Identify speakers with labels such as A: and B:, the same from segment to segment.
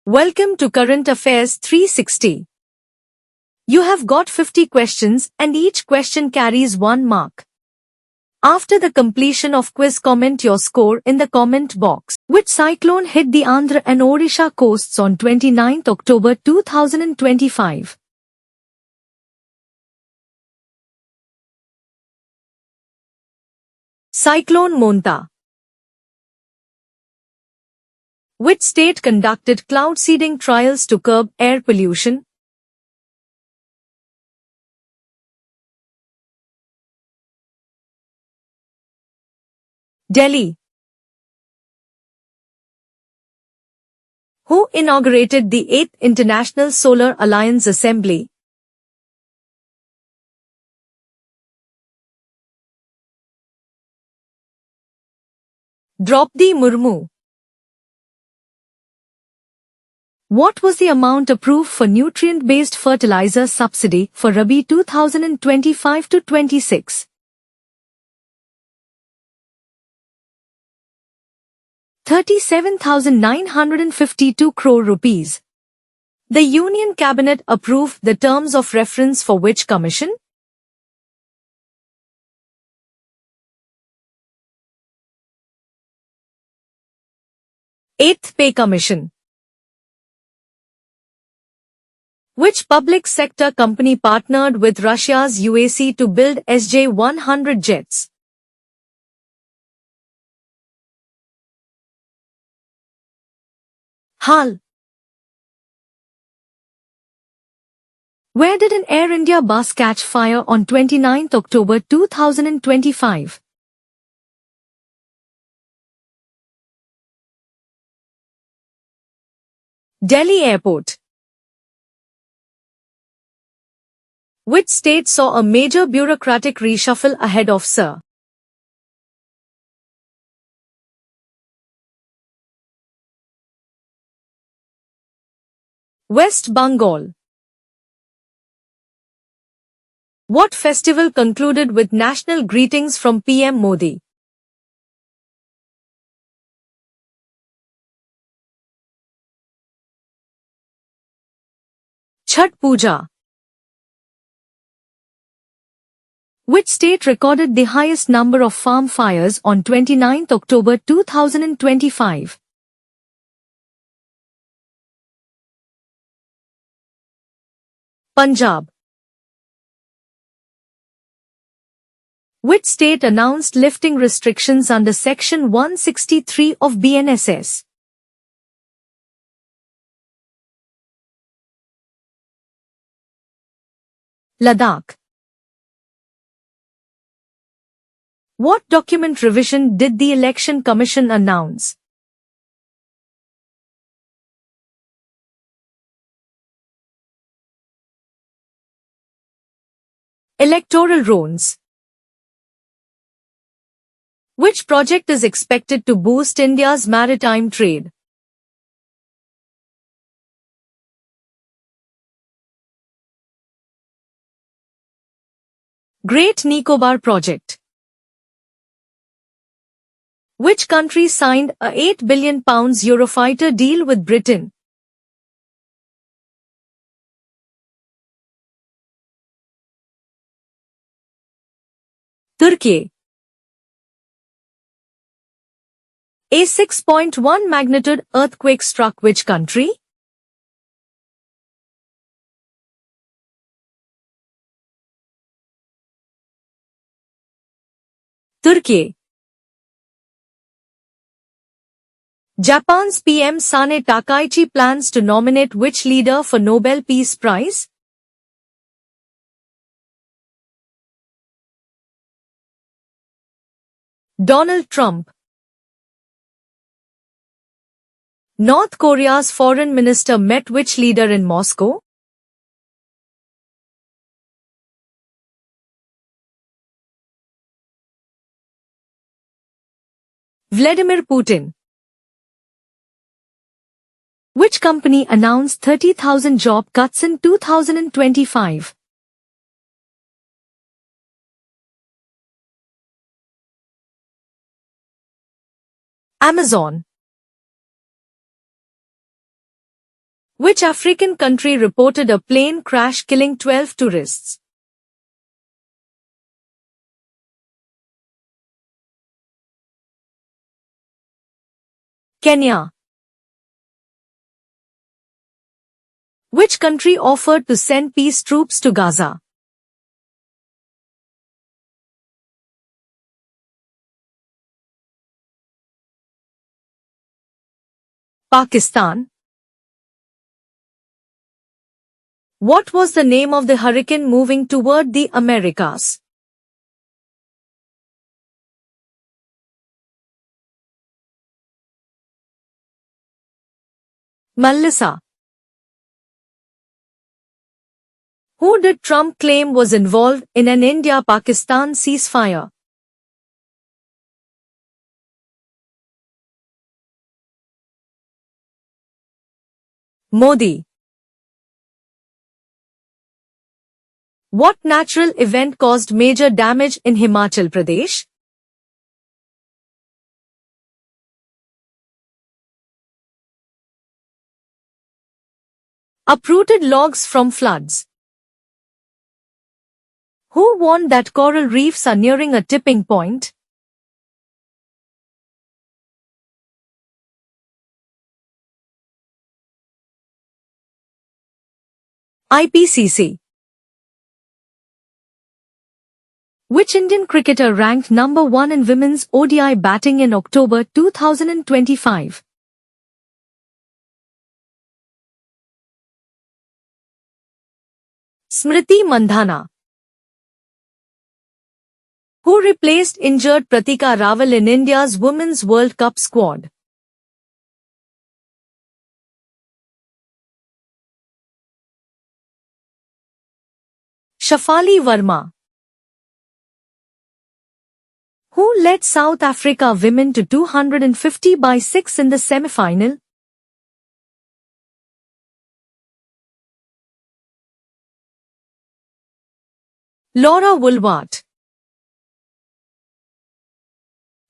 A: Welcome to Current Affairs 360. You have got 50 questions and each question carries 1 mark. After the completion of quiz, comment your score in the comment box. Which cyclone hit the Andhra and Odisha coasts on 29 October 2025? Cyclone Monta. Which state conducted cloud seeding trials to curb air pollution? Delhi. Who inaugurated the 8th International Solar Alliance Assembly? Draupadi Murmu. What was the amount approved for nutrient-based fertilizer subsidy for Rabi 2025-26? 37,952 crore rupees. The Union Cabinet approved the terms of reference for which commission? Eighth Pay Commission. Which public sector company partnered with Russia's UAC to build SJ-100 jets? HAL. Where did an Air India bus catch fire on 29 October 2025? Delhi Airport. Which state saw a major bureaucratic reshuffle ahead of Sir? West Bengal. What festival concluded with national greetings from PM Modi? Chhath Puja. Which state recorded the highest number of farm fires on 29 October 2025? Punjab. Which state announced lifting restrictions under Section 163 of BNSS? Ladakh. What document revision did the Election Commission announce? Electoral rolls. Which project is expected to boost India's maritime trade? Great Nicobar Project. Which country signed a £8 billion Eurofighter deal with Britain? Turkey. A 6.1 magnitude earthquake struck which country? Turkey. Japan's PM Sane Takaichi plans to nominate which leader for Nobel Peace Prize? Donald Trump. North Korea's foreign minister met which leader in Moscow? Vladimir Putin. Which company announced 30,000 job cuts in 2025? Amazon. Which African country reported a plane crash killing 12 tourists? Kenya. Which country offered to send peace troops to Gaza? Pakistan. What was the name of the hurricane moving toward the Americas? Melissa. Who did Trump claim was involved in an India-Pakistan ceasefire? Modi. What natural event caused major damage in Himachal Pradesh? Uprooted logs from floods. Who warned that coral reefs are nearing a tipping point? IPCC. Which Indian cricketer ranked number 1 in women's ODI batting in October 2025? Smriti Mandhana. Who replaced injured Pratika Rawal in India's Women's World Cup squad? Shafali Verma. Who led South Africa women to 250/6 in the semi-final? Laura Woolwart.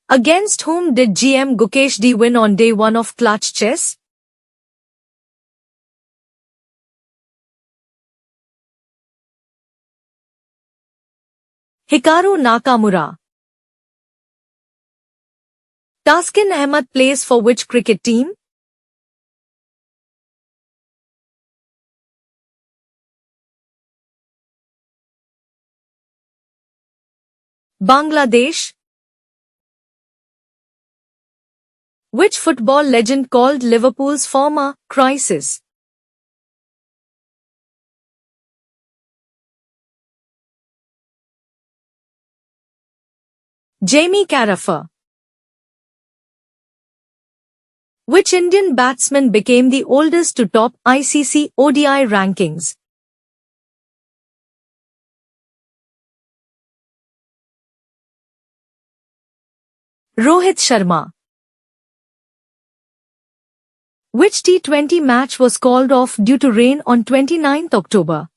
A: Against whom did GM Gukesh D win on day 1 of Clutch Chess? Hikaru Nakamura. Taskin Ahmed plays for which cricket team? Bangladesh. Which football legend called Liverpool's former crisis? Jamie Carragher. Which Indian batsman became the oldest to top ICC ODI rankings? Rohit Sharma. Which T20 match was called off due to rain on 29th October?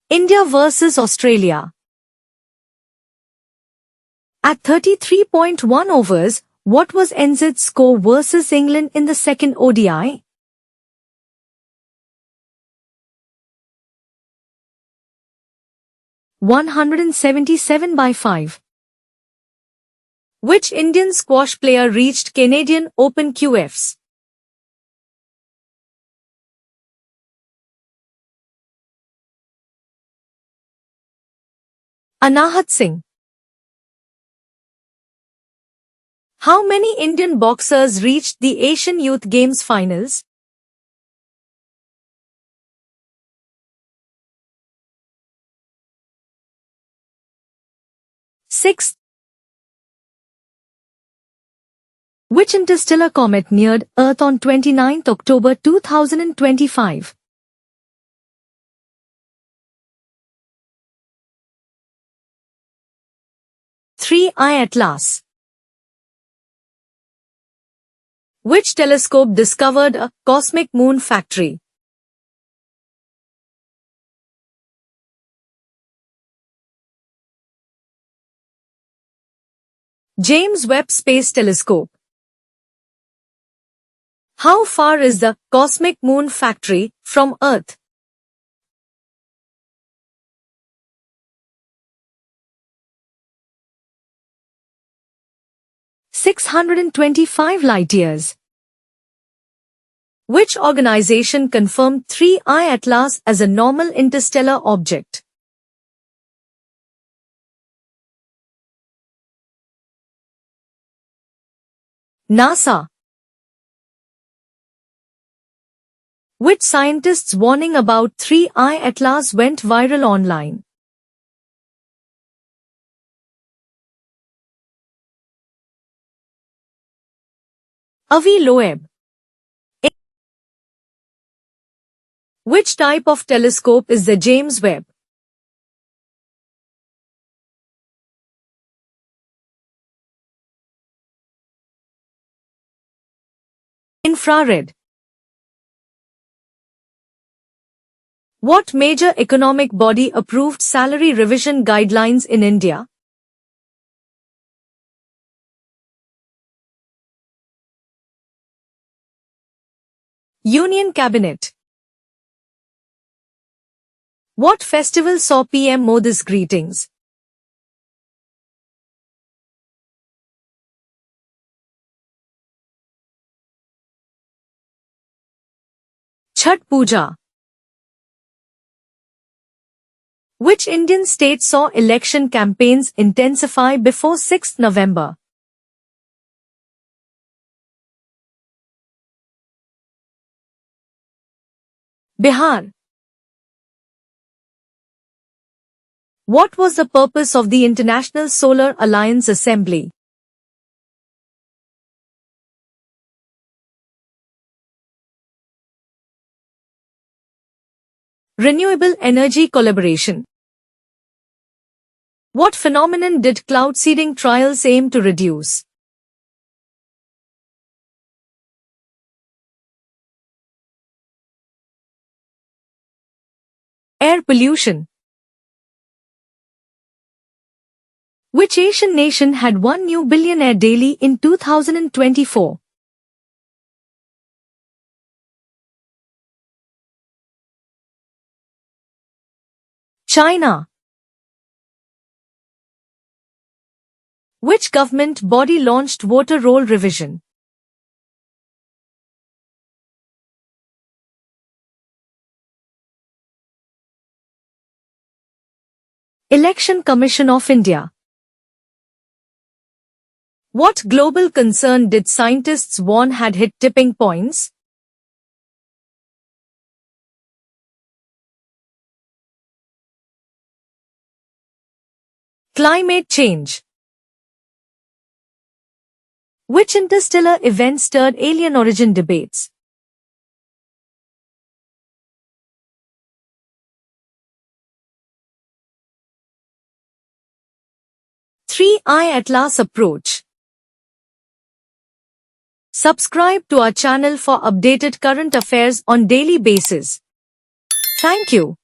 A: India vs Australia. At 33.1 overs, what was NZ's score versus England in the second ODI? (177/5). Which Indian squash player reached Canadian Open QFs? Anahat Singh. How many Indian boxers reached the Asian Youth Games finals? Sixth. Which interstellar comet neared Earth on 29th October 2025? III Atlas. Which telescope discovered a cosmic moon factory? James Webb Space Telescope. How far is the Cosmic Moon Factory from Earth? (625 light-years). Which organization confirmed 3I Atlas as a normal interstellar object? NASA. Which scientist's warning about 3I Atlas went viral online? Avi Loeb. Which type of telescope is the James Webb? Infrared. What major economic body approved salary revision guidelines in India? Union Cabinet. What festival saw PM Modi's greetings? Chhath Puja. Which Indian state saw election campaigns intensify before 6th November? Bihar. What was the purpose of the International Solar Alliance Assembly? Renewable energy collaboration. What phenomenon did cloud seeding trials aim to reduce? Air pollution. Which Asian nation had one new billionaire daily in 2024? China. Which government body launched voter roll revision? Election Commission of India. What global concern did scientists warn had hit tipping points? Climate change. Which interstellar event stirred alien origin debates? (3I Atlas approach). Subscribe to our channel for updated current affairs on daily basis. Thank you.